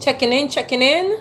Checking in, checking in.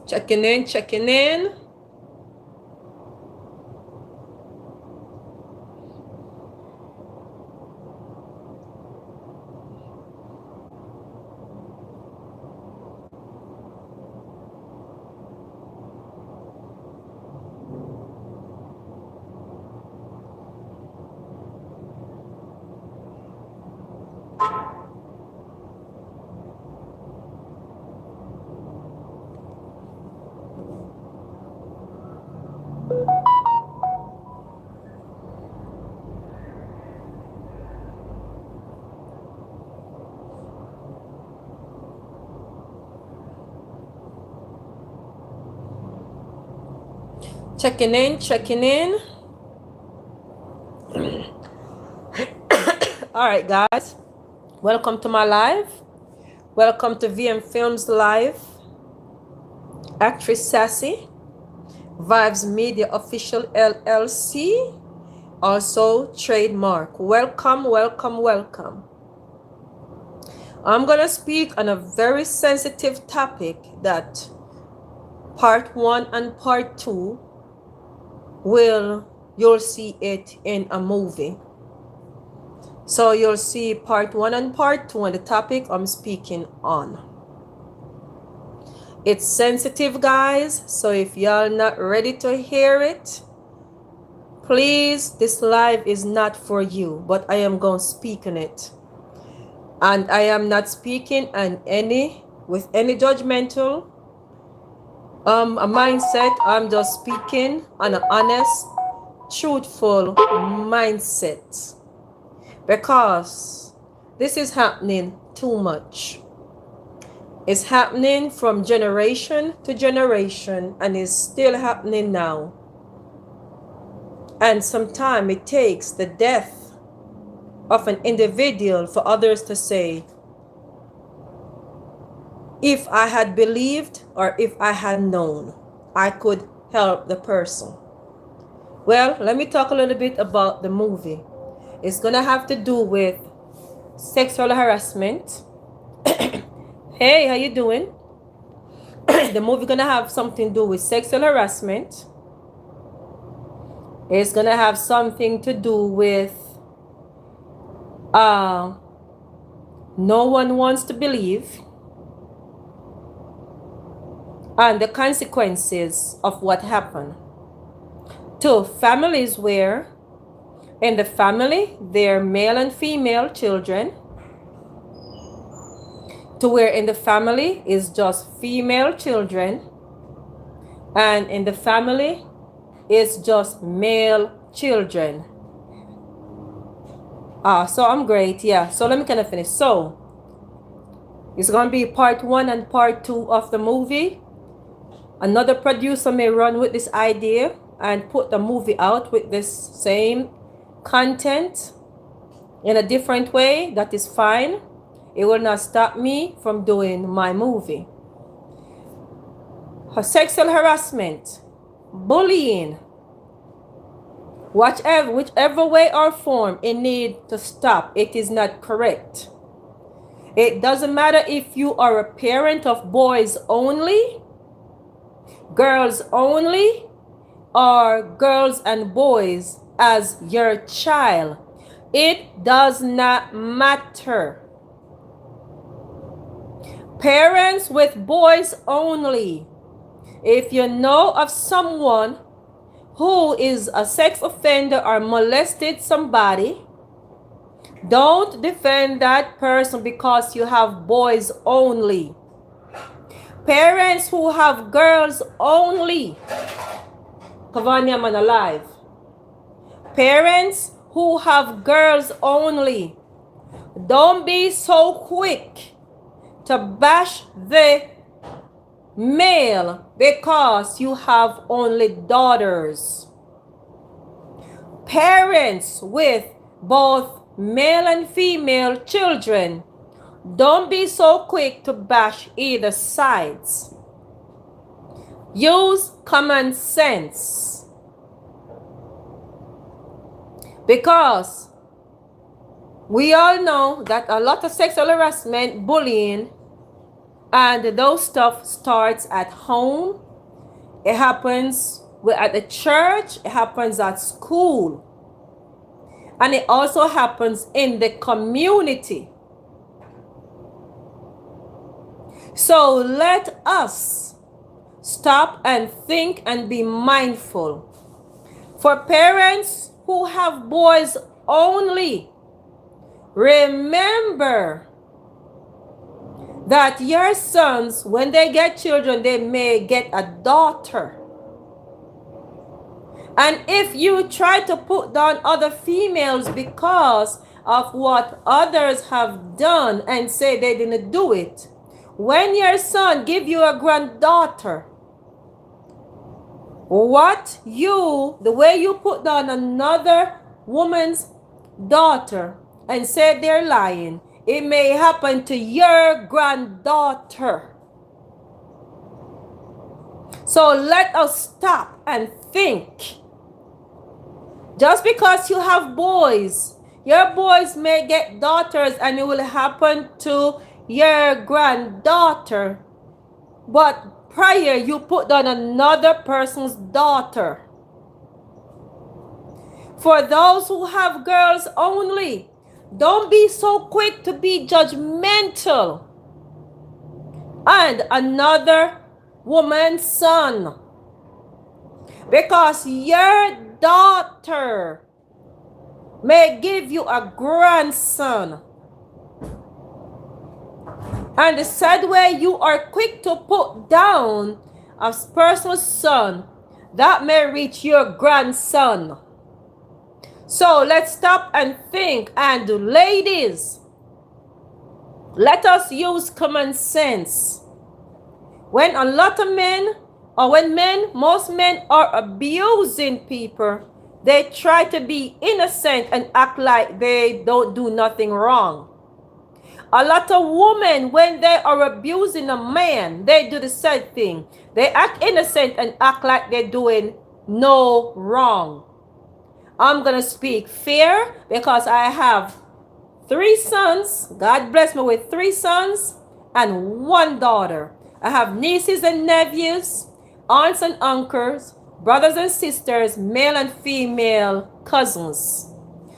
Checking in, checking in. Checking in, checking in. All right, guys. Welcome to my live. Welcome to FILMZ Live. Actress Sassy. VYBZ Media Official LLC. Also trademark. Welcome, welcome, welcome. I'm going to speak on a very sensitive topic that part 1 and part 2 you'll see it in a movie. So you'll see part 1 and part 2 on the topic I'm speaking on. It's sensitive, guys, so if y'all not ready to hear it, please, this live is not for you, but I am going to speak on it. And I am not speaking with any judgmental a mindset. I'm just speaking on an honest, truthful mindset, because this is happening too much. It's happening from generation to generation, and it's still happening now. And sometimes it takes the death of an individual for others to say, if I had believed or if I had known, I could help the person. Well, let me talk a little bit about the movie. It's going to have to do with sexual harassment. Hey, how you doing? The movie going to have something to do with sexual harassment. It's going to have something to do with no one wants to believe, and the consequences of what happened to families where in the family there are male and female children, to where in the family is just female children, and in the family is just male children. So I'm great. Yeah, so let me kind of finish. So it's going to be part 1 and part 2 of the movie. Another producer may run with this idea and put the movie out with this same content in a different way. That is fine. it will not stop me from doing my movie. Sexual harassment, bullying, whichever way or form, it need to stop. It is not correct. It doesn't matter if you are a parent of boys only, girls only, or girls and boys as your child. It does not matter. Parents with boys only, if you know of someone who is a sex offender or molested somebody, don't defend that person because you have boys only. Parents who have girls only, Kavanya man alive. Parents who have girls only, don't be so quick to bash the male because you have only daughters. Parents with both male and female children, don't be so quick to bash either sides. Use common sense. Because we all know that a lot of sexual harassment, bullying, and those stuff starts at home. It happens at the church. It happens at school. And it also happens in the community. So let us stop and think and be mindful. For parents who have boys only, remember that your sons, when they get children, they may get a daughter. And if you try to put down other females because of what others have done and say they didn't do it, when your son give you a granddaughter, the way you put down another woman's daughter and say they're lying, it may happen to your granddaughter. So let us stop and think. Just because you have boys, your boys may get daughters and it will happen to your granddaughter. But prior, you put down another person's daughter. For those who have girls only, don't be so quick to be judgmental. And another woman's son. Because your daughter may give you a grandson. And the sad way you are quick to put down a person's son, that may reach your grandson. So let's stop and think. And ladies, let us use common sense. When a lot of men, or when most men are abusing people, they try to be innocent and act like they don't do nothing wrong. A lot of women, when they are abusing a man, they do the same thing. They act innocent and act like they're doing no wrong. I'm going to speak fair because I have 3 sons. God bless me with 3 sons and 1 daughter. I have nieces and nephews, aunts and uncles, brothers and sisters, male and female cousins.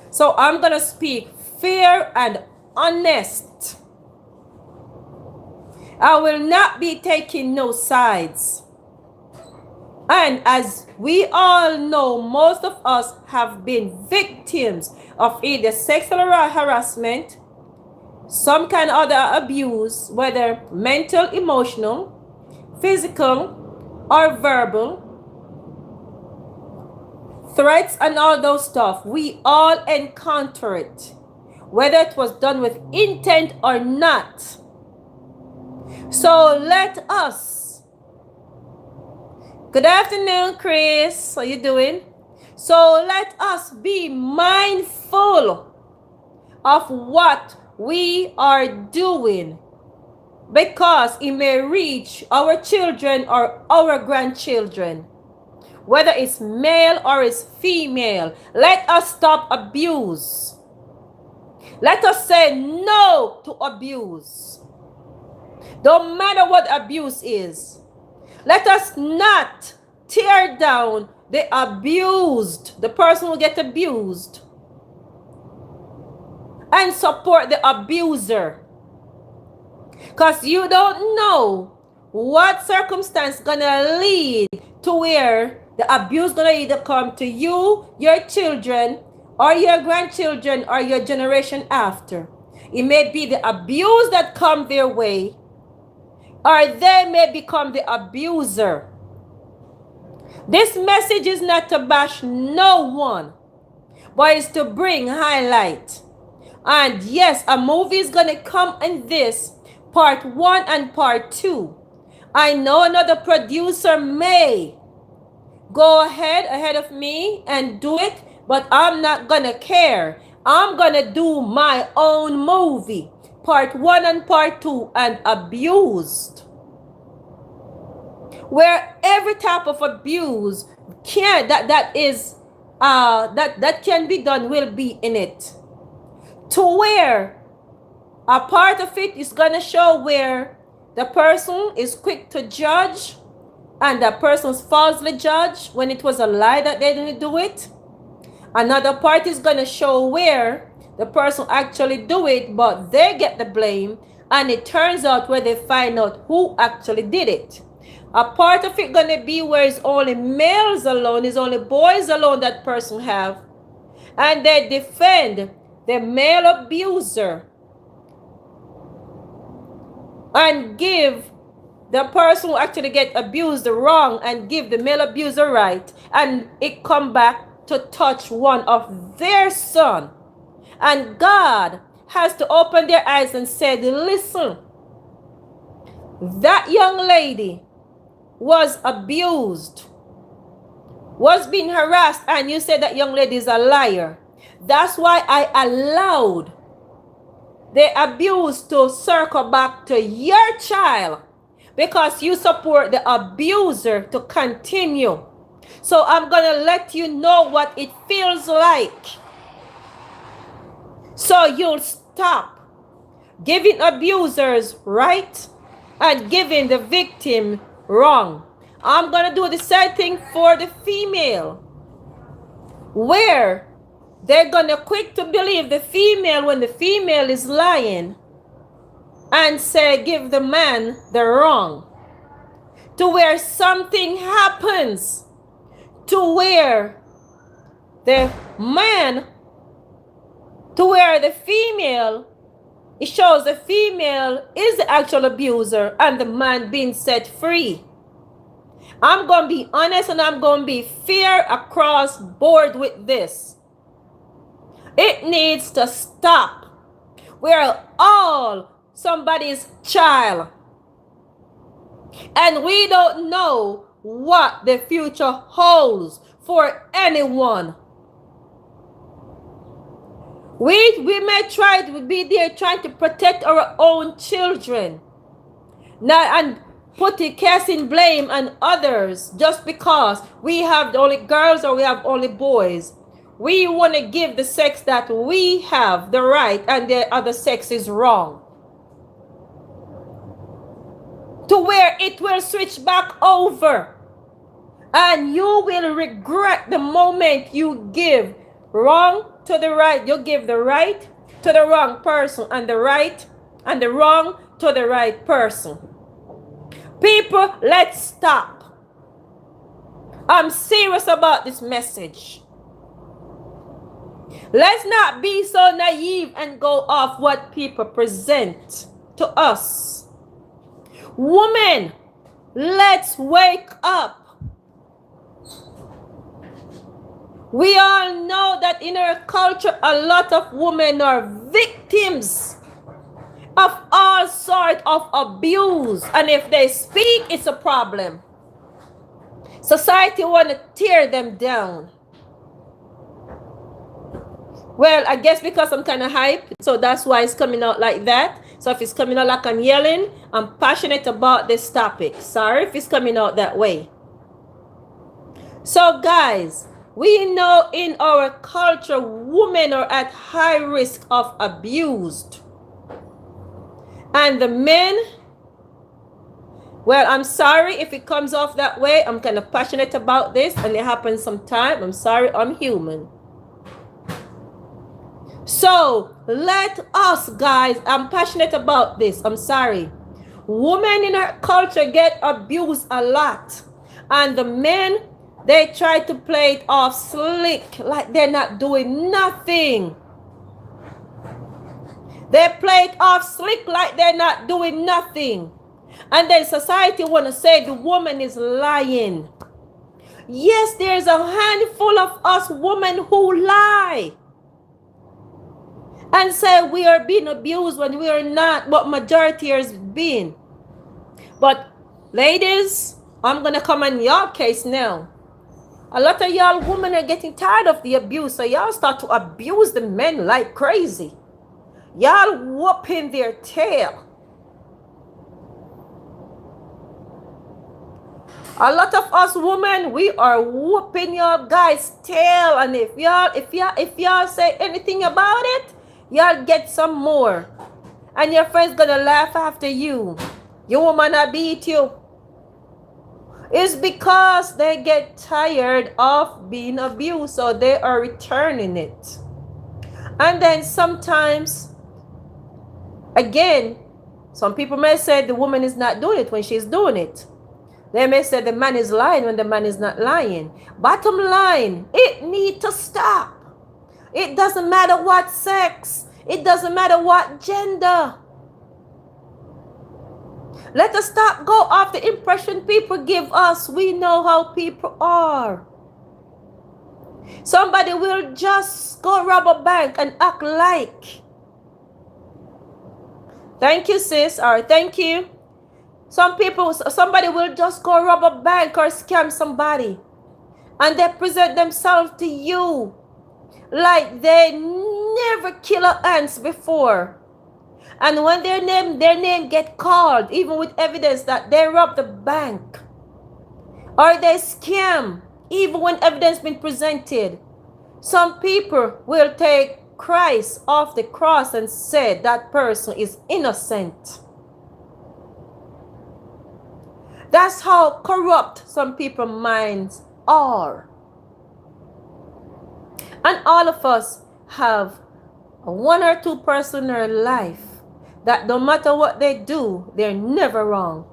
So I'm going to speak fair and honest. I will not be taking no sides. And as we all know, most of us have been victims of either sexual harassment, some kind of other abuse, whether mental, emotional, physical, or verbal, threats and all those stuff. We all encounter it, whether it was done with intent or not. So let us. Good afternoon, Chris. How you doing? So let us be mindful of what we are doing, because it may reach our children or our grandchildren, whether it's male or it's female. Let us stop abuse. Let us say no to abuse. Don't matter what abuse is. Let us not tear down the abused, the person who gets abused, and support the abuser. Because you don't know what circumstance gonna lead to where the abuse gonna either come to you, your children, or your grandchildren, or your generation after. It may be the abuse that come their way, or they may become the abuser. This message is not to bash no one, but it's to bring highlight. And yes, a movie is going to come in this, part 1 and part 2. I know another producer may go ahead of me and do it, but I'm not going to care. I'm going to do my own movie, part 1 and part 2, and abused. Where every type of abuse that can be done will be in it. To where a part of it is going to show where the person is quick to judge and the person's falsely judged when it was a lie that they didn't do it. Another part is going to show where the person actually do it, but they get the blame, and it turns out where they find out who actually did it. A part of it going to be where it's only males alone, it's only boys alone that person have, and they defend the male abuser and give the person who actually get abused wrong and give the male abuser right, and it come back to touch one of their son. And God has to open their eyes and said, listen, that young lady was abused, was being harassed, and you said that young lady is a liar. That's why I allowed the abuse to circle back to your child, because you support the abuser to continue. So I'm going to let you know what it feels like, so you'll stop giving abusers right and giving the victim wrong. I'm going to do the same thing for the female, where they're going to quick to believe the female when the female is lying and say give the man the wrong, to where something happens to where the man, to where the female, it shows the female is the actual abuser and the man being set free. I'm going to be honest and I'm going to be fair across board with this. It needs to stop. We're all somebody's child, and we don't know what the future holds for anyone. We may try to be there trying to protect our own children now and put the casting blame on others just because we have only girls or we have only boys. We want to give the sex that we have the right and the other sex is wrong, to where it will switch back over and you will regret the moment you give wrong to the right. You give the right to the wrong person and the right and the wrong to the right person. People, let's stop. I'm serious about this message. Let's not be so naive and go off what people present to us. Women, let's wake up. We all know that in our culture, a lot of women are victims of all sorts of abuse. And if they speak, it's a problem. Society want to tear them down. Well, I guess because I'm kind of hype, so that's why it's coming out like that. So if it's coming out like I'm yelling, I'm passionate about this topic. Sorry if it's coming out that way. So guys, we know in our culture, women are at high risk of abused. And the men, well, I'm sorry if it comes off that way. I'm kind of passionate about this and it happens sometime. I'm sorry, I'm human. So let us, guys, I'm passionate about this. I'm sorry. Women in our culture get abused a lot. And the men, they try to play it off slick, like they're not doing nothing. They play it off slick like they're not doing nothing. And then society want to say the woman is lying. Yes, there's a handful of us women who lie and say we are being abused when we are not, but majority is being. But ladies, I'm going to come on your case now. A lot of y'all women are getting tired of the abuse, so y'all start to abuse the men like crazy. Y'all whooping their tail. A lot of us women, we are whooping your guys' tail, and if y'all say anything about it, y'all get some more. And your friend's gonna laugh after you. Your woman I beat you. It's because they get tired of being abused, so they are returning it. And then sometimes, again, some people may say the woman is not doing it when she's doing it. They may say the man is lying when the man is not lying. Bottom line, it needs to stop. It doesn't matter what sex. It doesn't matter what gender. Let us stop go off the impression people give us. We know how people are. Somebody will just go rob a bank and act like. Thank you, sis. All right, thank you. Somebody will just go rob a bank or scam somebody. And they present themselves to you like they never kill ants before. And when their name get called, even with evidence that they robbed the bank, or they scam, even when evidence been presented, some people will take Christ off the cross and say that person is innocent. That's how corrupt some people's minds are. And all of us have one or two persons in our life that no matter what they do, they're never wrong.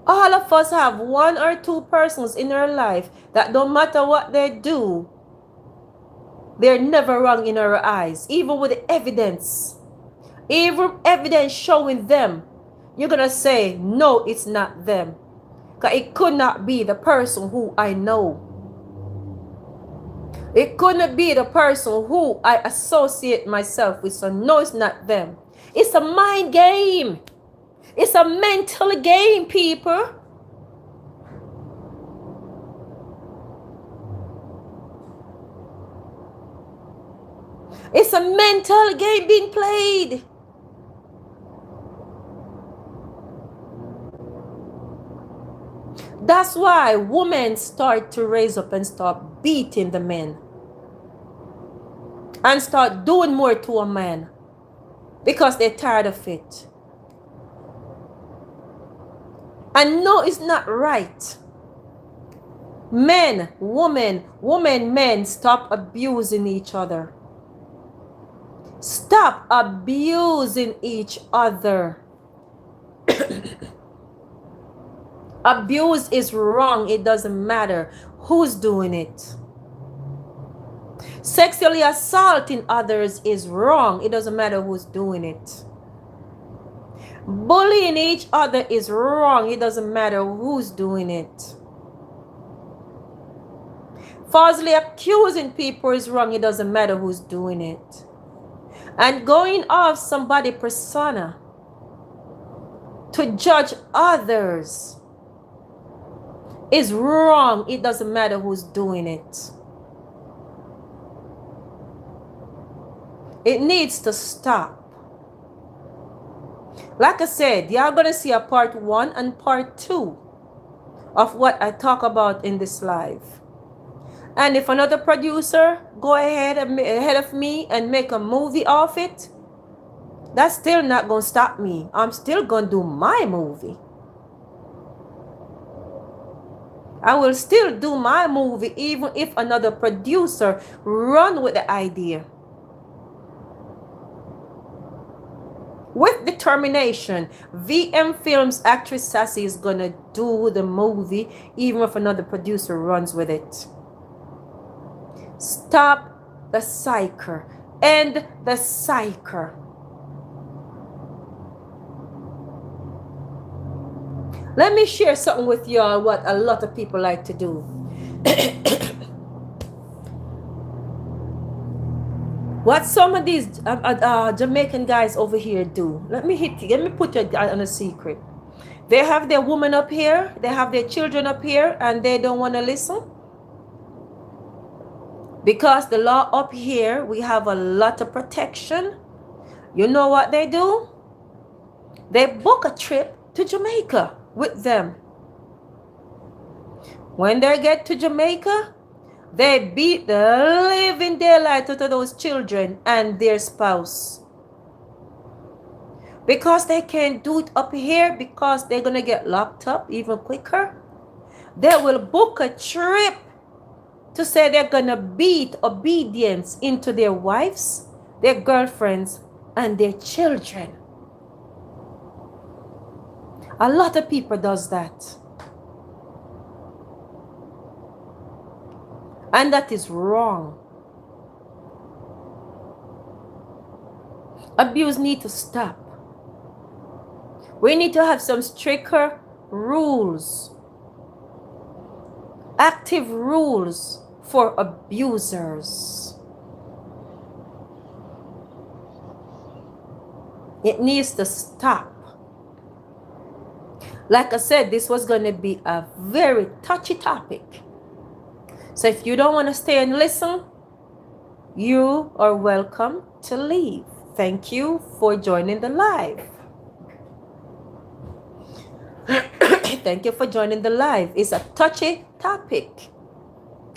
All of us have one or two persons in our life that no matter what they do, they're never wrong in our eyes, even with the evidence. Even evidence showing them, you're going to say, no, it's not them. Because it could not be the person who I know. It couldn't be the person who I associate myself with. So no, it's not them. It's a mind game. It's a mental game, people. It's a mental game being played. That's why women start to raise up and start beating the men. And start doing more to a man. Because they're tired of it. And no, it's not right. Men, women, men, stop abusing each other. Stop abusing each other. Abuse is wrong. It doesn't matter who's doing it. Sexually assaulting others is wrong. It doesn't matter who's doing it. Bullying each other is wrong. It doesn't matter who's doing it. Falsely accusing people is wrong. It doesn't matter who's doing it. And going off somebody's persona to judge others is wrong. It doesn't matter who's doing it. It needs to stop. Like I said, y'all gonna see a part 1 and part 2 of what I talk about in this live. And if another producer go ahead of me and make a movie of it, that's still not gonna stop me. I'm still gonna do my movie. I will still do my movie even if another producer run with the idea. With determination, FILMZ actress Sassy is gonna do the movie even if another producer runs with it. Stop the cycle. End the cycle. Let me share something with y'all what a lot of people like to do. What some of these Jamaican guys over here do. Let me put you on a secret. They have their woman up here, they have their children up here, and they don't want to listen. Because the law up here, we have a lot of protection. You know what they do? They book a trip to Jamaica with them. When they get to Jamaica, they beat the living daylight out of those children and their spouse. Because they can't do it up here because they're going to get locked up even quicker. They will book a trip to say they're going to beat obedience into their wives, their girlfriends, and their children. A lot of people does that. And that is wrong. Abuse needs to stop. We need to have some stricter rules. Active rules for abusers. It needs to stop. Like I said, this was going to be a very touchy topic. So if you don't want to stay and listen, you are welcome to leave. Thank you for joining the live. Thank you for joining the live. It's a touchy topic.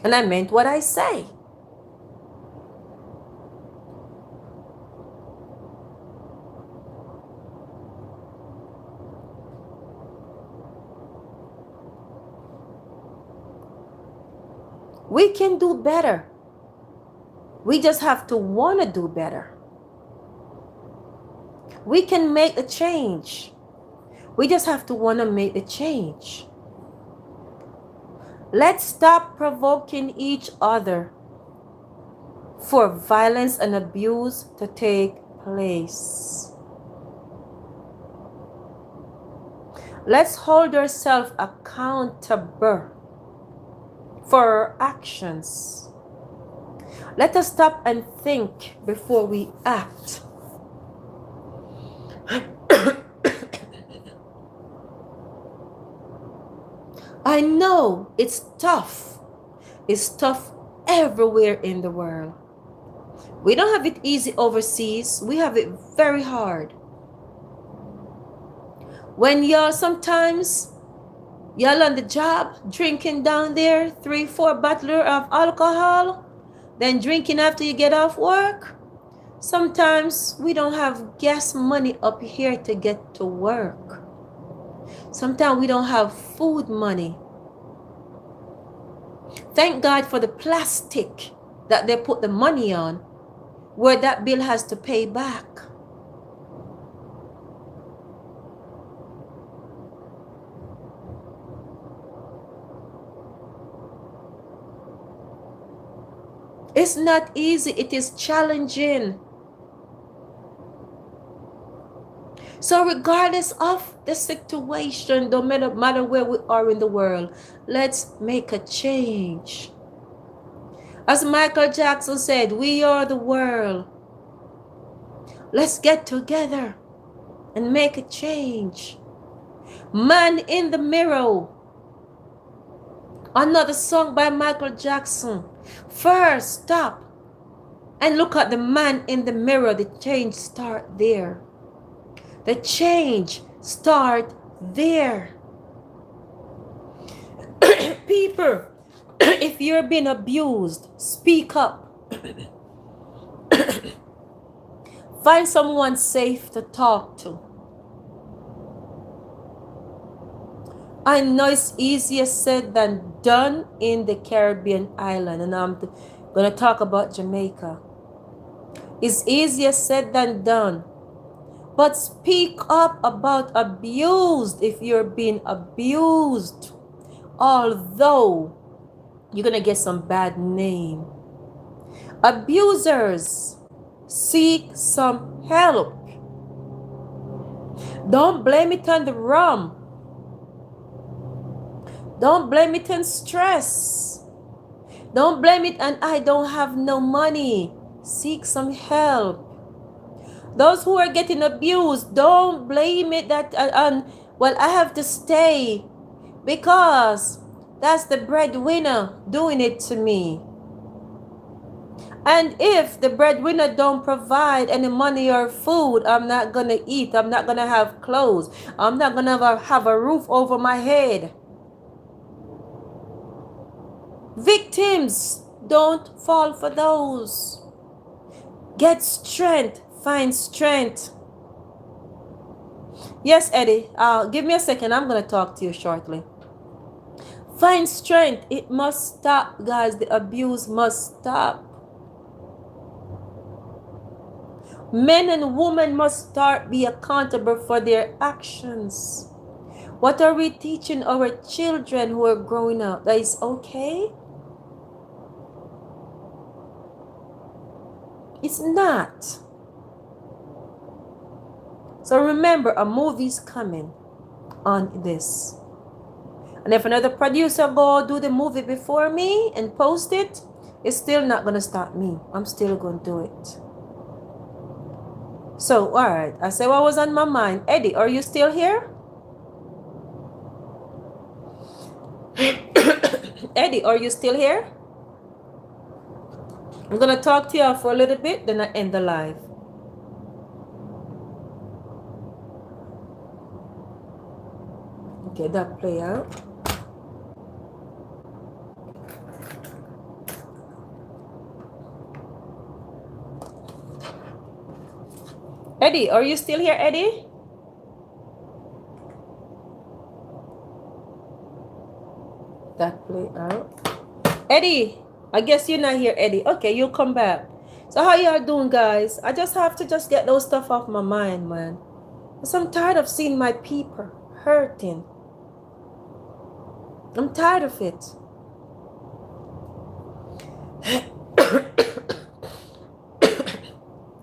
And I meant what I say. We can do better. We just have to want to do better. We can make a change. We just have to want to make the change. Let's stop provoking each other for violence and abuse to take place. Let's hold ourselves accountable for our actions. Let us stop and think before we act. I know it's tough. It's tough everywhere in the world. We don't have it easy overseas. We have it very hard. When sometimes y'all on the job drinking down there 3-4 bottles of alcohol, then drinking after you get off work. Sometimes we don't have gas money up here to get to work. Sometimes we don't have food money. Thank God for the plastic that they put the money on, where that bill has to pay back. It's not easy. It is challenging. So regardless of the situation, no matter where we are in the world, let's make a change. As Michael Jackson said, we are the world. Let's get together and make a change. Man in the Mirror. Another song by Michael Jackson. First, stop. and look at the man in the mirror. The change start there. The change start there. People, if you're being abused, speak up. Find someone safe to talk to. I know it's easier said than done in the Caribbean island, and I'm going to talk about Jamaica. It's easier said than done. But speak up about abused if you're being abused. Although you're going to get some bad name. Abusers, seek some help. Don't blame it on the rum. Don't blame it on stress. Don't blame it on I don't have no money. Seek some help. Those who are getting abused, don't blame it that on, well, I have to stay because that's the breadwinner doing it to me. And if the breadwinner don't provide any money or food, I'm not going to eat. I'm not going to have clothes. I'm not going to have a roof over my head. Victims, don't fall for those. Get strength. Find strength. Yes, Eddie. Give me a second. I'm going to talk to you shortly. Find strength. It must stop, guys. The abuse must stop. Men and women must start be accountable for their actions. What are we teaching our children who are growing up? That is okay? It's not. So remember, a movie's coming on this. And if another producer go do the movie before me and post it, it's still not going to stop me. I'm still going to do it. So, all right. I said what was on my mind. Eddie, are you still here? Eddie, are you still here? I'm going to talk to you for a little bit, then I end the live. Okay, that play out. Eddie, are you still here, Eddie? That play out. Eddie, I guess you're not here, Eddie. Okay, you'll come back. So how y'all doing, guys? I just have to get those stuff off my mind, man. Because I'm tired of seeing my people hurting. I'm tired of it.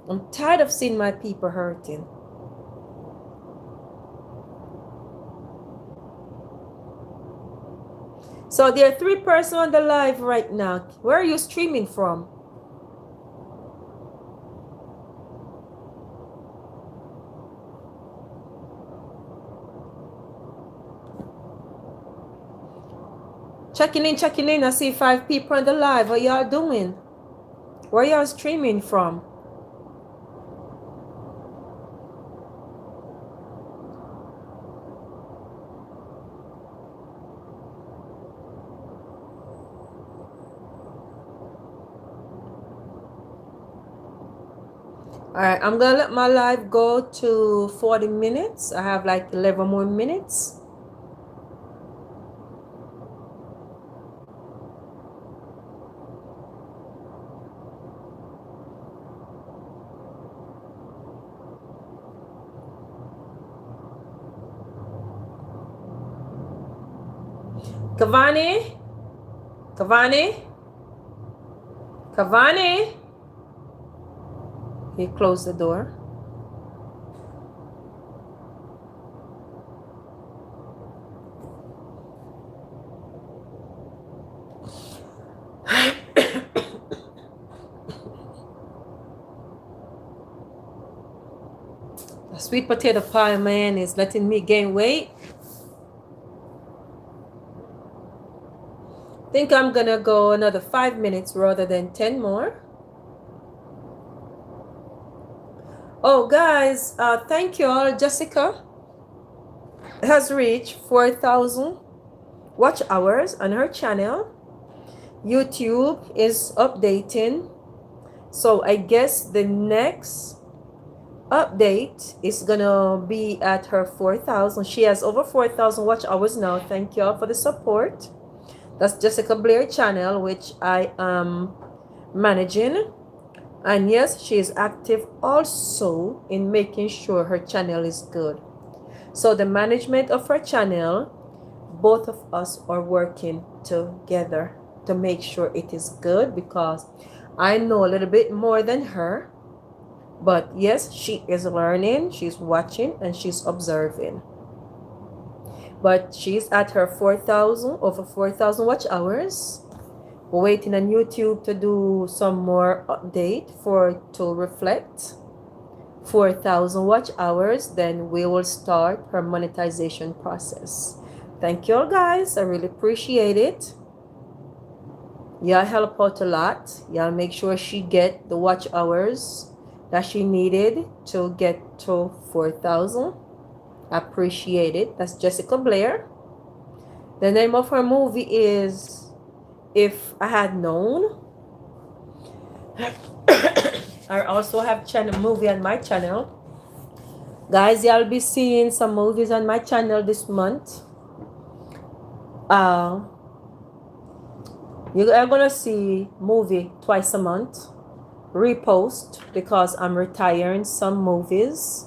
I'm tired of seeing my people hurting. So there are 3 persons on the live right now. Where are you streaming from? Checking in. I see 5 people on the live. What y'all doing? Where y'all streaming from? All right, I'm going to let my live go to 40 minutes. I have like 11 more minutes. Kavani. He closed the door. The sweet potato pie, man, is letting me gain weight. I think I'm gonna go another 5 minutes rather than 10 more. Oh, guys, thank you all. Jessica has reached 4,000 watch hours on her channel. YouTube is updating. So I guess the next update is gonna be at her 4,000. She has over 4,000 watch hours now. Thank you all for the support. That's Jessica Blair channel, which I am managing. And yes, she is active also in making sure her channel is good. So the management of her channel, both of us are working together to make sure it is good, because I know a little bit more than her. But yes, she is learning, she's watching, and she's observing. But she's at her 4,000, over 4,000 watch hours. We're waiting on YouTube to do some more update to reflect 4,000 watch hours. Then we will start her monetization process. Thank you all, guys. I really appreciate it. Y'all help out a lot. Y'all make sure she get the watch hours that she needed to get to 4,000. Appreciate it. That's Jessica Blair. The name of her movie is If I Had Known. I also have channel movie on my channel. Guys, y'all be seeing some movies on my channel this month. You are gonna see movie twice a month. Repost, because I'm retiring some movies.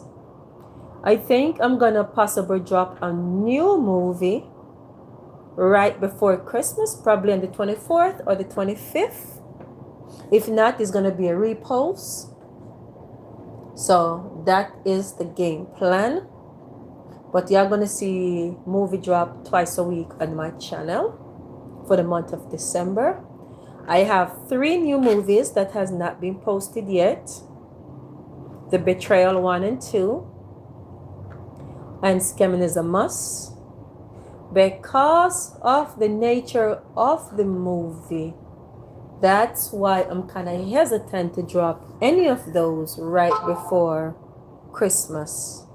I think I'm gonna possibly drop a new movie right before Christmas, probably on the 24th or the 25th. If not, it's gonna be a repost. So that is the game plan. But you're gonna see movie drop twice a week on my channel for the month of December. I have 3 new movies that has not been posted yet. The Betrayal 1 and 2. And Scamming is a Must. Because of the nature of the movie, that's why I'm kind of hesitant to drop any of those right before Christmas.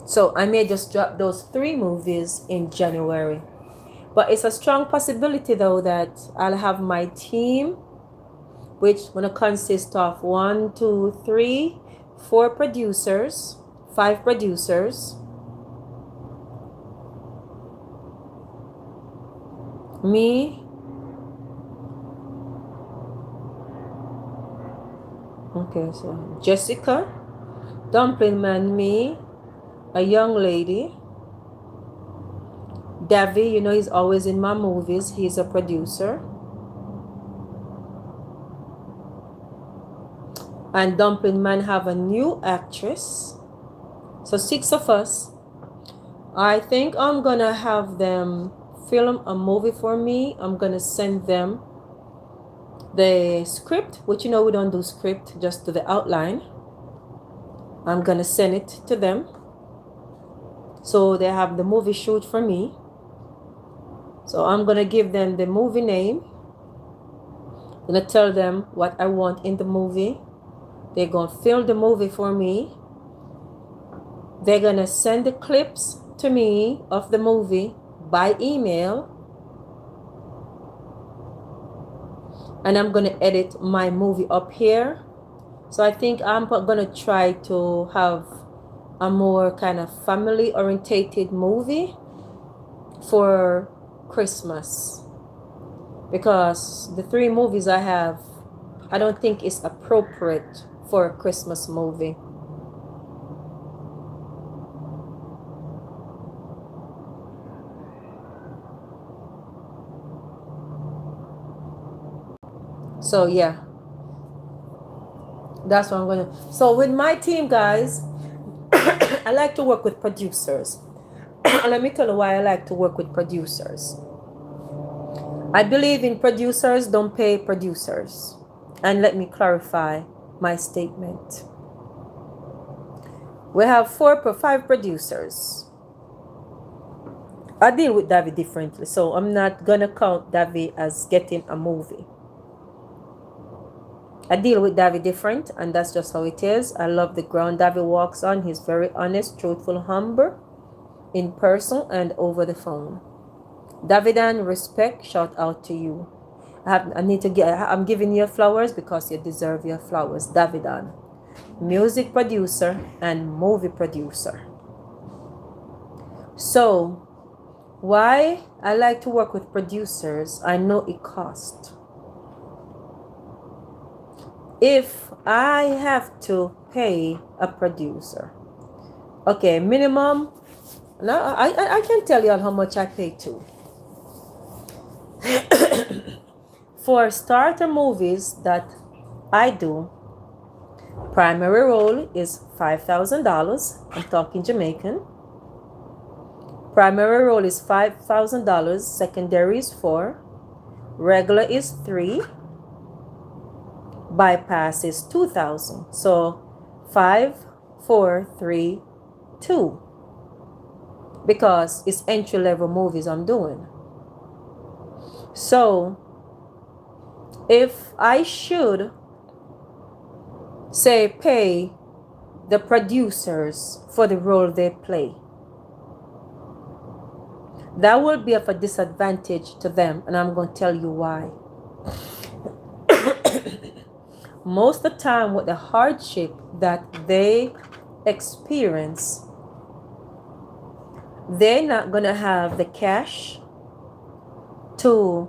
So I may just drop those 3 movies in January. But it's a strong possibility though that I'll have my team, which gonna consist of 1, 2, 3, 4 producers, 5 producers, me, okay, so Jessica, Dumpling Man, me, a young lady, Davy, you know he's always in my movies, he's a producer, and Dumpling Man have a new actress. So 6 of us. I think I'm gonna have them film a movie for me. I'm gonna send them the script, which you know we don't do script, just do the outline. I'm gonna send it to them so they have the movie shoot for me. So I'm gonna give them the movie name. I'm gonna tell them what I want in the movie. They're gonna film the movie for me. They're gonna send the clips to me of the movie by email. And I'm gonna edit my movie up here. So I think I'm gonna try to have a more kind of family orientated movie for Christmas, because the 3 movies I have, I don't think it's appropriate for a Christmas movie. So yeah, that's what I'm gonna. So with my team, guys, I like to work with producers. And let me tell you why I like to work with producers. I believe in producers don't pay producers. And let me clarify my statement. We have 4 or 5 producers. I deal with Davy differently, so I'm not gonna count Davy as getting a movie. I deal with Davi different, and that's just how it is. I love the ground Davi walks on. He's very honest, truthful, humble in person and over the phone. Davidan, respect, shout out to you. I'm giving you flowers because you deserve your flowers. Davidan, music producer and movie producer. So, why I like to work with producers, I know it costs. If I have to pay a producer, okay, minimum, now I can tell you how much I pay to. For starter movies that I do, primary role is $5,000. I'm talking Jamaican. Primary role is $5,000. Secondary is $4,000. Regular is $3,000. Bypass is $2,000. So 5, 4, 3, 2. Because it's entry level movies I'm doing. So if I should say pay the producers for the role they play, that will be of a disadvantage to them, and I'm going to tell you why. Most of the time with the hardship that they experience, they're not going to have the cash to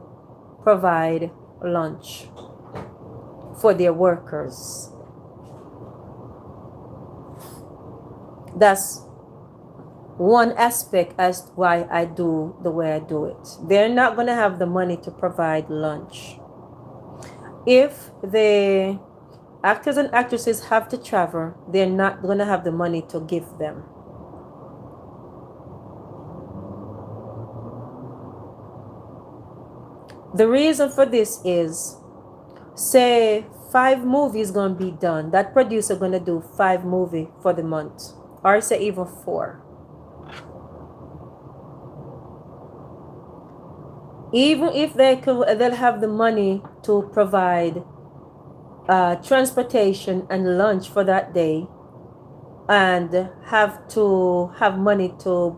provide lunch for their workers. That's one aspect as to why I do the way I do it. They're not going to have the money to provide lunch. If the actors and actresses have to travel, they're not going to have the money to give them. The reason for this is, say 5 movies going to be done. That producer going to do 5 movies for the month, or say even 4. Even if they'll have the money to provide transportation and lunch for that day, and have to have money to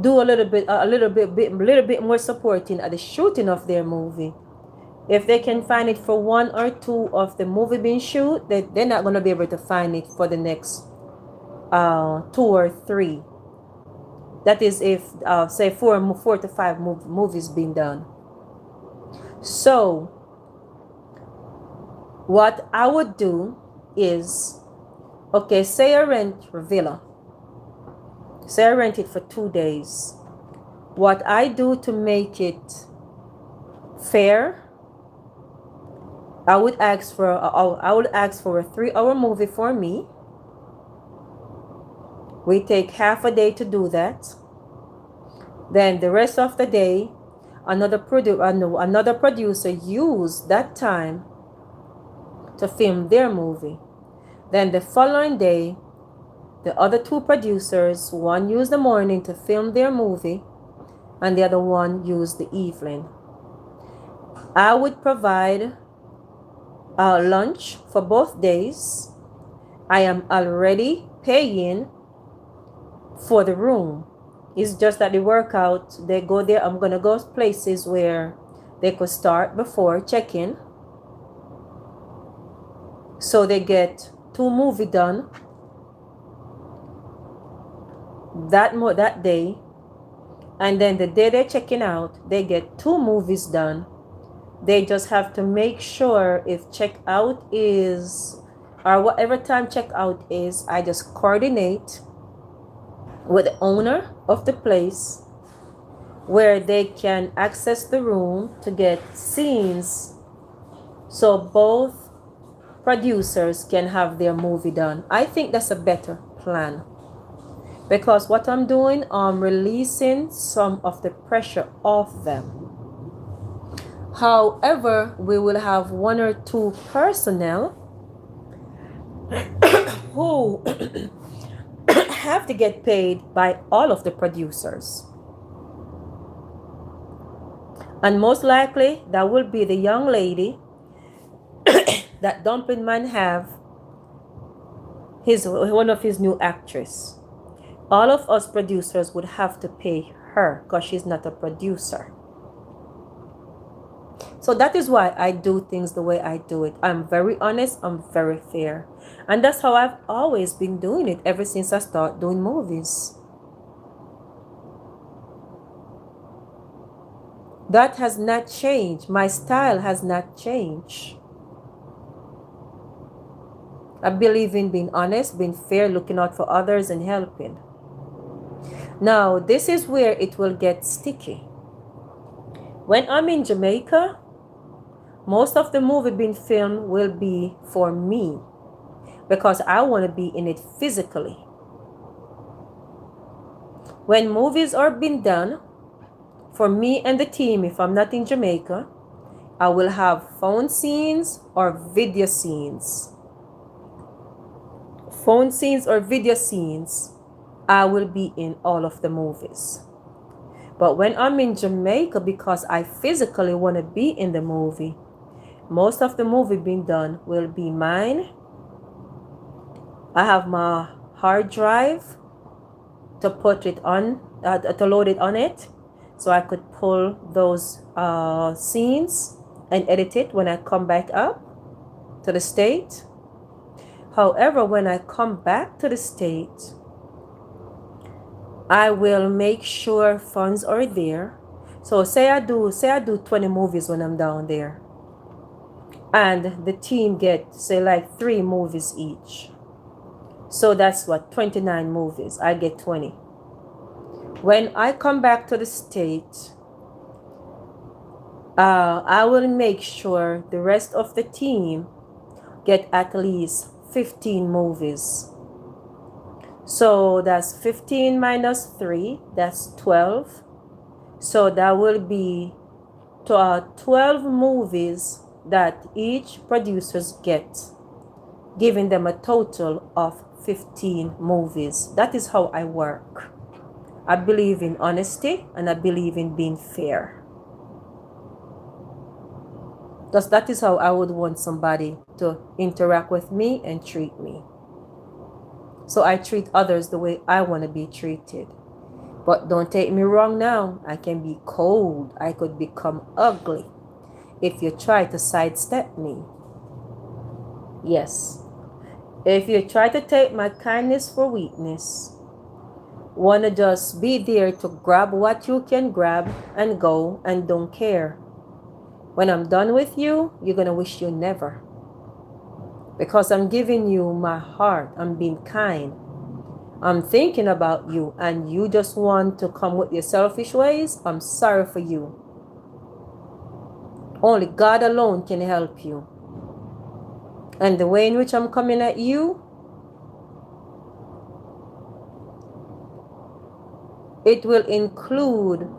do a little bit more supporting at the shooting of their movie. If they can find it for 1 or 2 of the movie being shoot, they're not going to be able to find it for the next 2 or 3. That is if say 4 to 5 movies being done. So what I would do is, okay, say I rent a villa. Say I rent it for 2 days. What I do to make it fair, I would ask for a 3-hour movie for me. We take half a day to do that. Then the rest of the day, another producer used that time to film their movie. Then the following day, the other 2 producers, one used the morning to film their movie, and the other one used the evening. I would provide lunch for both days. I am already paying for the room. It's just that the workout, they go there. I'm going to go places where they could start before check-in. So they get 2 movies done that day. And then the day they're checking out, they get 2 movies done. They just have to make sure if checkout is, or whatever time checkout is, I just coordinate with the owner of the place where they can access the room to get scenes, so both producers can have their movie done. I think that's a better plan, because what I'm doing, I'm releasing some of the pressure off them. However, we will have 1 or 2 personnel who have to get paid by all of the producers. And most likely that will be the young lady that Dumpling Man have one of his new actress, all of us producers would have to pay her because she's not a producer. So that is why I do things the way I do it. I'm very honest, I'm very fair. And that's how I've always been doing it ever since I started doing movies. That has not changed. My style has not changed. I believe in being honest, being fair, looking out for others and helping. Now, this is where it will get sticky. When I'm in Jamaica, most of the movie being filmed will be for me because I want to be in it physically. When movies are being done for me and the team, if I'm not in Jamaica, I will have phone scenes or video scenes. Phone scenes or video scenes, I will be in all of the movies. But when I'm in Jamaica, because I physically want to be in the movie, most of the movie being done will be mine. I have my hard drive to put it on, to load it on it, so I could pull those scenes and edit it when I come back up to the state. However, when I come back to the state, I will make sure funds are there. So say I do 20 movies when I'm down there, and the team get say like 3 movies each. So that's what, 29 movies. I get 20. When I come back to the state, I will make sure the rest of the team get at least 15 movies. So that's 15 minus 3, that's 12. So that will be 12 movies that each producers get, giving them a total of 15 movies. That is how I work. I believe in honesty and I believe in being fair. Because that is how I would want somebody to interact with me and treat me. So I treat others the way I want to be treated. But don't take me wrong now. I can be cold. I could become ugly if you try to sidestep me. Yes. If you try to take my kindness for weakness, want to just be there to grab what you can grab and go and don't care. When I'm done with you, you're going to wish you never. Because I'm giving you my heart. I'm being kind. I'm thinking about you and you just want to come with your selfish ways. I'm sorry for you. Only God alone can help you. And the way in which I'm coming at you, it will exclude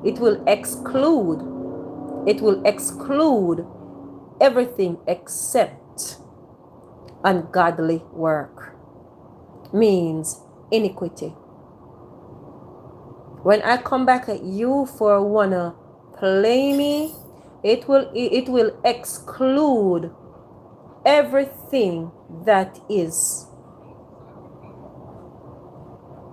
everything except ungodly work. Means iniquity. When I come back at you for wanna play me, it will exclude everything that is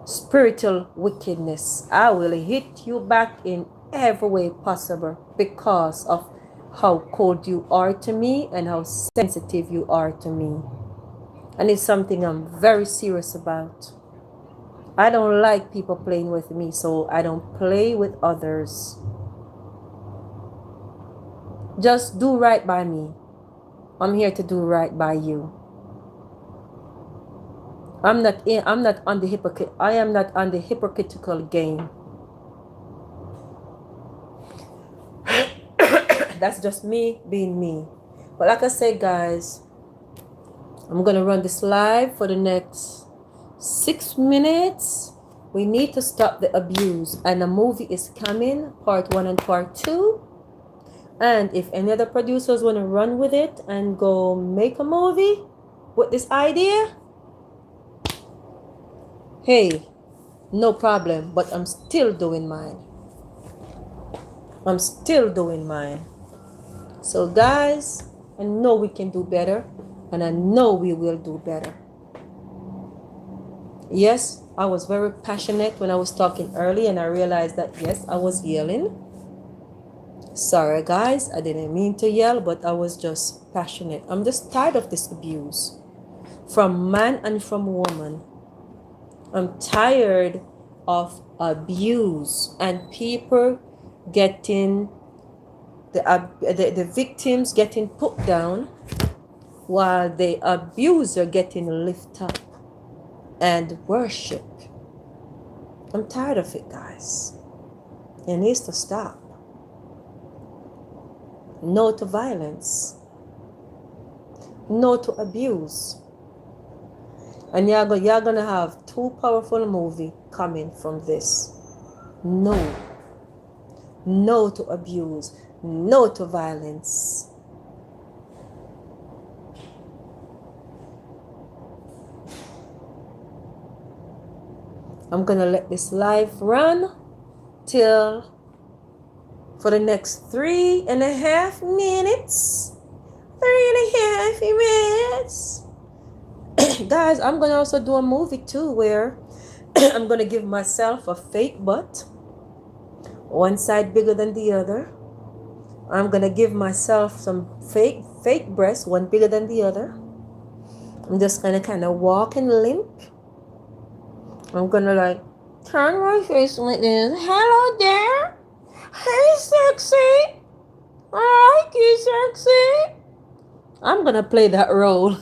spiritual wickedness. I will hit you back in every way possible because of how cold you are to me and how sensitive you are to me. And it's something I'm very serious about. I don't like people playing with me, so I don't play with others. Just do right by me. I'm here to do right by you. I am not on the hypocritical game. That's just me being me. But like I said, guys, I'm gonna run this live for the next 6 minutes. We need to stop the abuse, and a movie is coming, part 1 and part 2. And if any other producers want to run with it and go make a movie with this idea, hey, no problem. But I'm still doing mine. I'm still doing mine. So guys, I know we can do better. And I know we will do better. Yes, I was very passionate when I was talking early, and I realized that, yes, I was yelling. Sorry, guys, I didn't mean to yell, but I was just passionate. I'm just tired of this abuse from man and from woman. I'm tired of abuse and people getting the victims getting put down while the abuser getting lifted up and worshipped. I'm tired of it, guys. It needs to stop. No to violence. No to abuse. And you're gonna have 2 powerful movies coming from this. No. No to abuse. No to violence. I'm gonna let this live run till for the next 3.5 minutes. 3.5 minutes. Guys, I'm gonna also do a movie too where I'm gonna give myself a fake butt, one side bigger than the other. I'm gonna give myself some fake breasts, one bigger than the other. I'm just gonna kind of walk and limp. I'm gonna like turn my face like this. Hello there. Hey, sexy. I like you, sexy. I'm gonna play that role.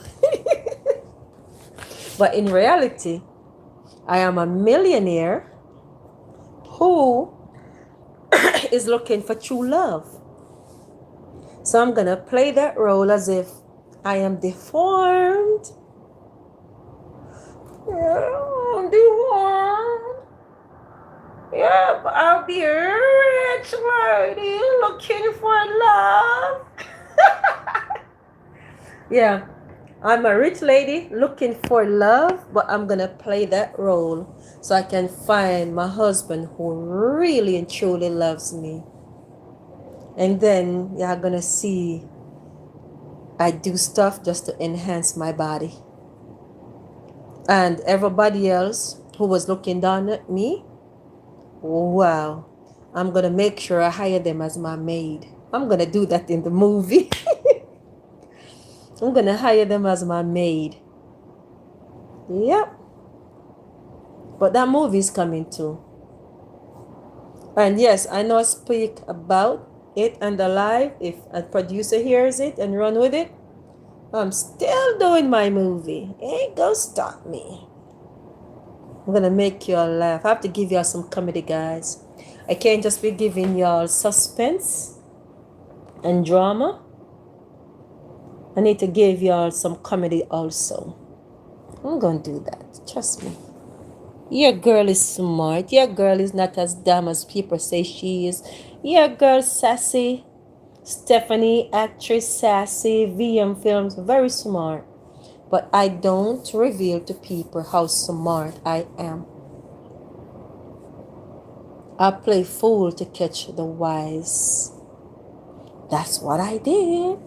But in reality, I am a millionaire who is looking for true love. So I'm gonna play that role as if I am deformed. Yeah, I'm deformed. Yeah, but I'll be a rich lady looking for love. Yeah, I'm a rich lady looking for love, but I'm gonna play that role so I can find my husband who really and truly loves me. And then you're gonna see I do stuff just to enhance my body. And everybody else who was looking down at me, wow, I'm gonna make sure I hire them as my maid. I'm gonna do that in the movie. I'm gonna hire them as my maid. Yep. But that movie is coming too. And yes, I know I speak about it and the live. If a producer hears it and run with it, I'm still doing my movie. Ain't gonna stop me. I'm gonna make y'all laugh. I have to give y'all some comedy, guys. I can't just be giving y'all suspense and drama. I need to give y'all some comedy also. I'm gonna do that. Trust me. Your girl is smart. Your girl is not as dumb as people say she is. Your girl Sassy. Stephanie, actress Sassy, FILMZ, very smart. But I don't reveal to people how smart I am. I play fool to catch the wise. That's what I did.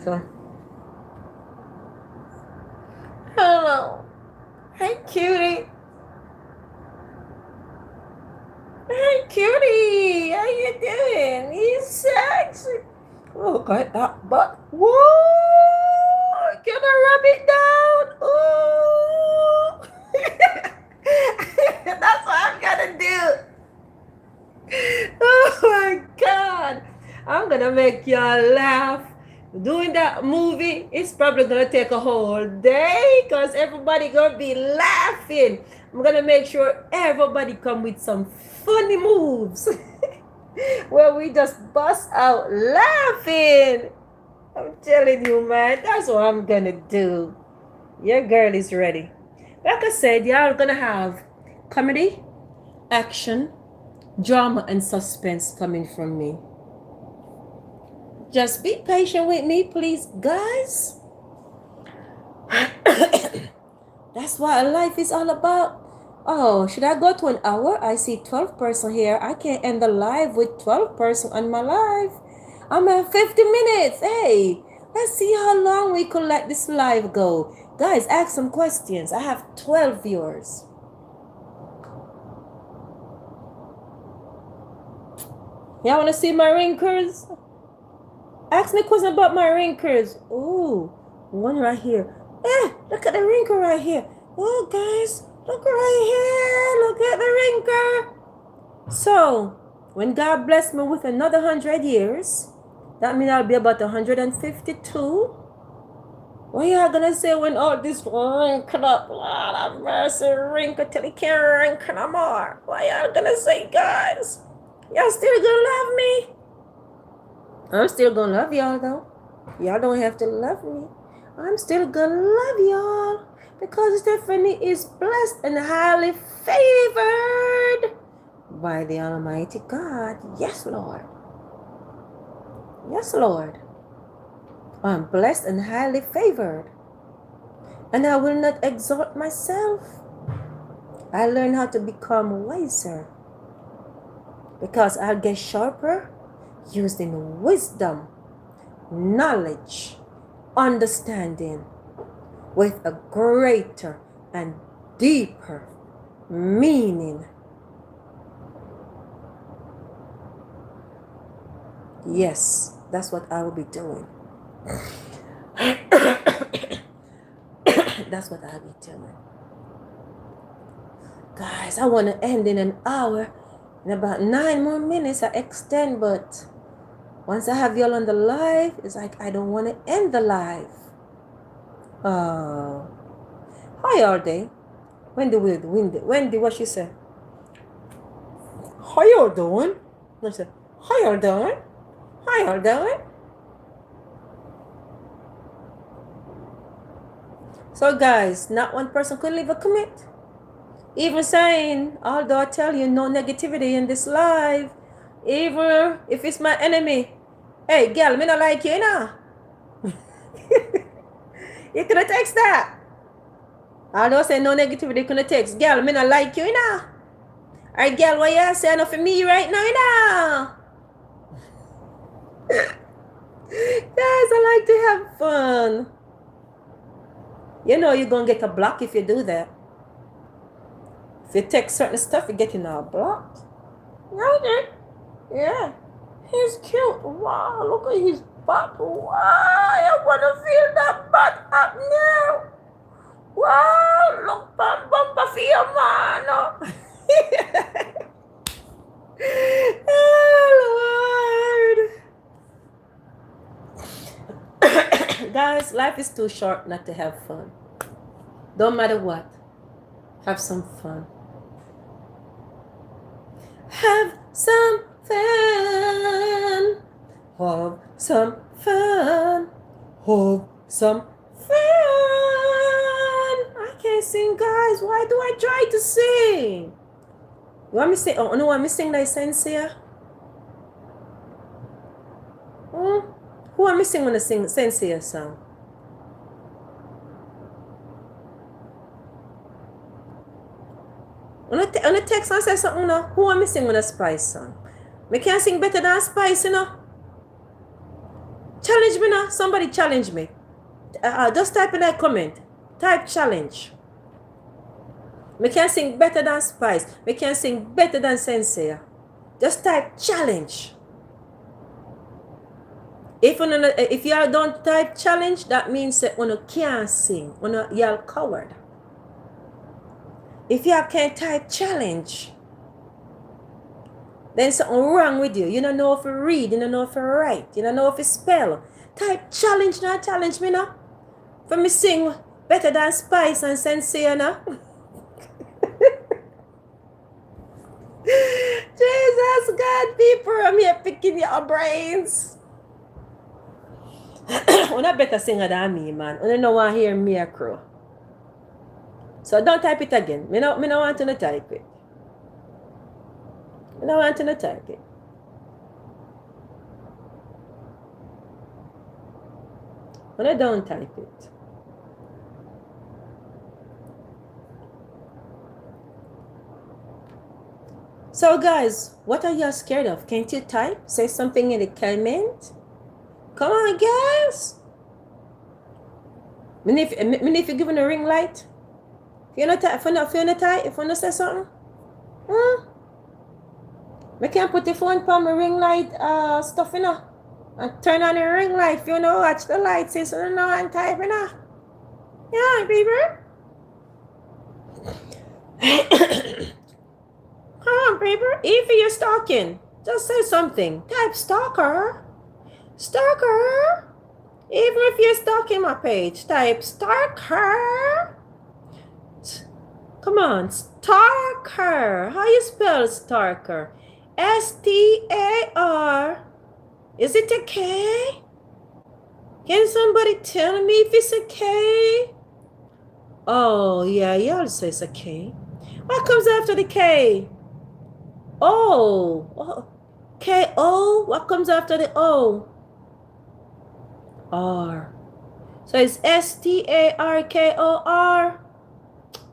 So, hello. Hey, cutie. Hey, cutie. How you doing? You sexy. Oh, got that butt. Whoa. Can I rub it down? Ooh. That's what I'm gonna do. Oh my God. I'm gonna make y'all laugh. Doing that movie is probably gonna take a whole day because everybody gonna be laughing. I'm gonna make sure everybody come with some funny moves where we just bust out laughing. I'm telling you, man, that's what I'm gonna do. Your girl is ready. Like I said, y'all gonna have comedy, action, drama, and suspense coming from me. Just be patient with me, please, guys. That's what life is all about. Oh, should I go to an hour? I see 12 person here. I can't end the live with 12 person on my live. I'm at 50 minutes. Hey, Let's see how long we could let this live go. Guys, ask some questions. I have 12 viewers. Y'all want to see my wrinkles? Ask me a question about my wrinkles. Ooh, one right here. Look at the wrinkle right here. Oh, guys, look right here. Look at the wrinkle. So, when God bless me with another 100 years, that means I'll be about 152. What y'all gonna say when all this wrinkle up, Lord have mercy, wrinkle till he can't wrinkle no more? What y'all gonna say, guys? Y'all still gonna love me? I'm still gonna love y'all though. Y'all don't have to love me. I'm still gonna love y'all because Stephanie is blessed and highly favored by the Almighty God. Yes, Lord. Yes, Lord. I'm blessed and highly favored. And I will not exalt myself. I learn how to become wiser. Because I'll get sharper using wisdom, knowledge, understanding with a greater and deeper meaning. Yes, that's what I will be doing. That's what I'll be doing. Guys, I want to end in an hour. In about 9 more minutes, I extend, but once I have y'all on the live, it's like I don't want to end the live. How y'all day? Wendy, what she said? How y'all doing? I said, how y'all doing? How y'all doing? So guys, not one person could leave a comment. Even saying, although I tell you no negativity in this live, even if it's my enemy. Hey, girl, me not like you, you know. You could text that. Although I say no negativity, you could text. Girl, me not like you, you know. Alright, girl, what you saying for me right now, you know? Guys, I like to have fun. You know you're going to get a block if you do that. If you text certain stuff, you're getting a block. Right? Yeah. He's cute. Wow, look at his butt. Wow, I want to feel that butt up now. Wow, look, bumper for your man. Oh, Lord. Guys, life is too short not to have fun. Don't matter what. Have some fun. Have some fun. Have some fun. Have some fun. I can't sing, guys. Why do I try to sing? You want me to sing? Oh, no, want me to sing like Sensei? Who want me to sing when I sing Sensei song? On a text and say something, no? Who want me sing with a Spice song? Me can't sing better than Spice, you know? Challenge me now. Somebody challenge me. Just type in that comment. Type challenge. Me can't sing better than Spice. Me can't sing better than Sensei. Just type challenge. If y'all don't type challenge, that means that you can't sing. Y'all coward. If y'all can't type challenge, then something wrong with you. You don't know if you read, you don't know if you write, you don't know if you spell. Type challenge now, challenge me now. For me sing better than Spice and Sensei now. Jesus God, people, I'm here picking your brains. You're not better singer than me, man. You don't want to hear me a crow. So don't type it again. Me no want to type it. Me no want to type it. When I don't type it. So guys, what are you scared of? Can't you type? Say something in the comment. Come on, guys. If you giving a ring light, if you're not tight, if you not say something, I can't put the phone on my ring light stuff, you know. And turn on the ring light if you know watch the lights, so you know I'm type, you know. Yeah, baby. Come on, baby. If you're stalking, just say something. Type stalker. Stalker. Even if you're stalking my page, type stalker. Come on, stalker. How you spell stalker? S-T-A-R. Is it a K? Can somebody tell me if it's a K? Oh, yeah, y'all say it's a K. What comes after the K? O. K-O. What comes after the O? R. So it's S-T-A-R-K-O-R.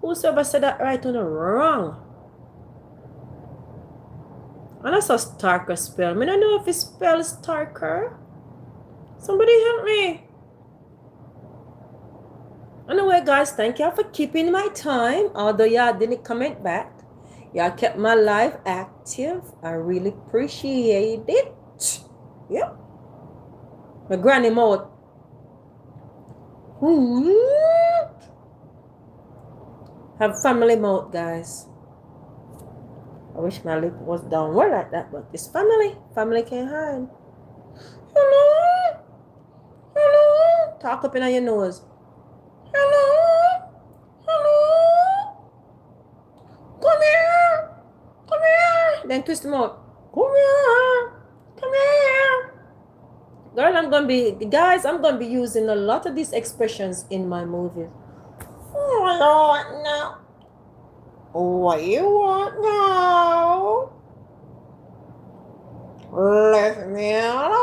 Whosoever said that right or wrong? And that's a Starker spell. I don't know if it spells Starker. Somebody help me. Anyway, guys, thank y'all for keeping my time. Although y'all didn't comment back, y'all kept my live active. I really appreciate it. Yep. My granny mode. Have family mode, guys. I wish my lip was down well like that, but it's family. Family can't hide. Hello? Hello? Talk up in your nose. Hello? Hello? Come here. Come here. Then twist them out. Come here. Come here. Girl, I'm going to be using a lot of these expressions in my movies. Oh, Lord, no. What you want now? Leave me alone.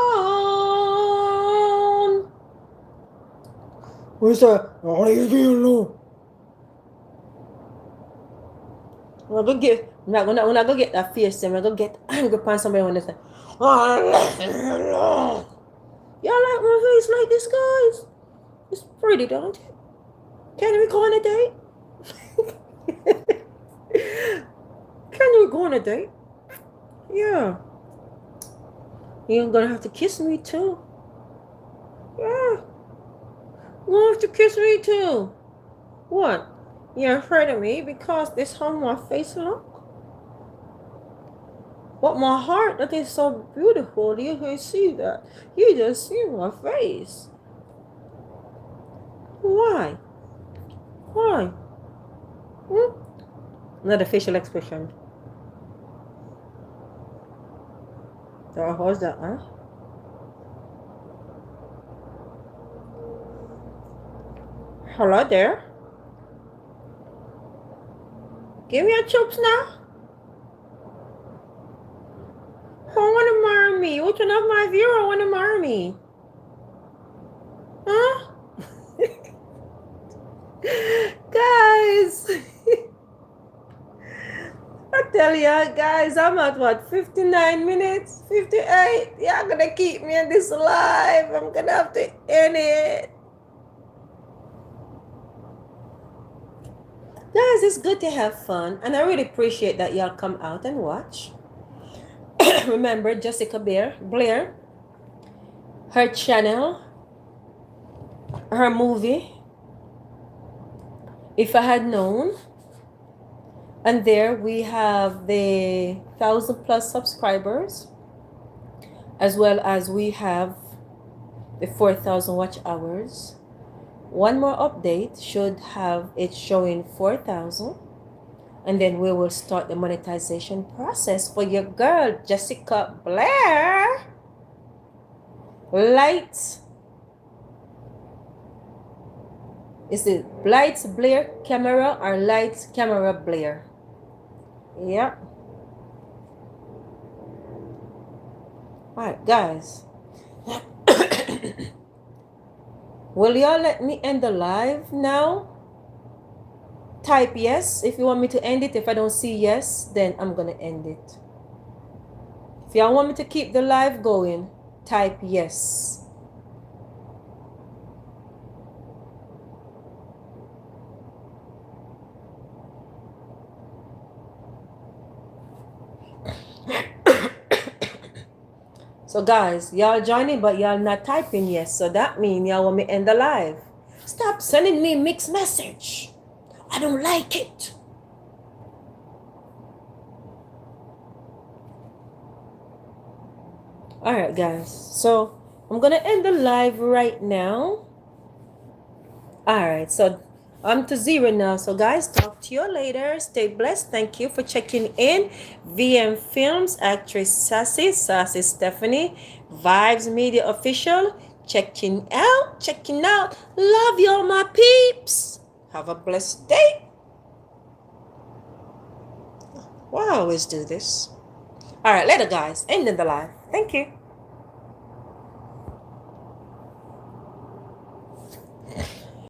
What's that? Leave me alone. I'm not gonna get that face. I'm gonna get angry upon somebody when they say, "Oh, leave me alone." Y'all like my face like this, guys? It's pretty, don't it? Can we go on a date? Can we go on a date? Yeah. You're gonna have to kiss me too. Yeah. You're gonna have to kiss me too. What? You're afraid of me because this how my face look? But my heart, that is so beautiful. You can see that. You just see my face. Why? Why? Not a facial expression. So how's that, huh? Hello there. Give me your chops now. Who wanna marry me? Which one of my viewer wanna marry me? Huh? Guys. I tell ya, guys, I'm at what, 59 minutes? 58? Y'all gonna keep me in this live. I'm gonna have to end it. Guys, it's good to have fun, and I really appreciate that y'all come out and watch. Remember Jessica Blair, her channel, her movie, If I Had Known. And there we have the 1,000+ subscribers, as well as we have the 4,000 watch hours. One more update should have it showing 4,000, and then we will start the monetization process for your girl Jessica Blair. Lights. Is it Lights Blair Camera or Lights Camera Blair? Yeah. Alright, guys. Will y'all let me end the live now? Type yes if you want me to end it. If I don't see yes, then I'm gonna end it. If y'all want me to keep the live going, type yes. So guys, y'all joining, but y'all not typing yes. So that means y'all want me end the live. Stop sending me mixed message. I don't like it. Alright guys, so I'm gonna end the live right now. Alright, so I'm to 0 now. So guys, talk to you later. Stay blessed. Thank you for checking in. FILMZ, actress Sassy, Sassy Stephanie, Vibes Media Official, checking out. Love y'all, my peeps. Have a blessed day. Why I always do this? Alright, later guys. Ending the live. Thank you.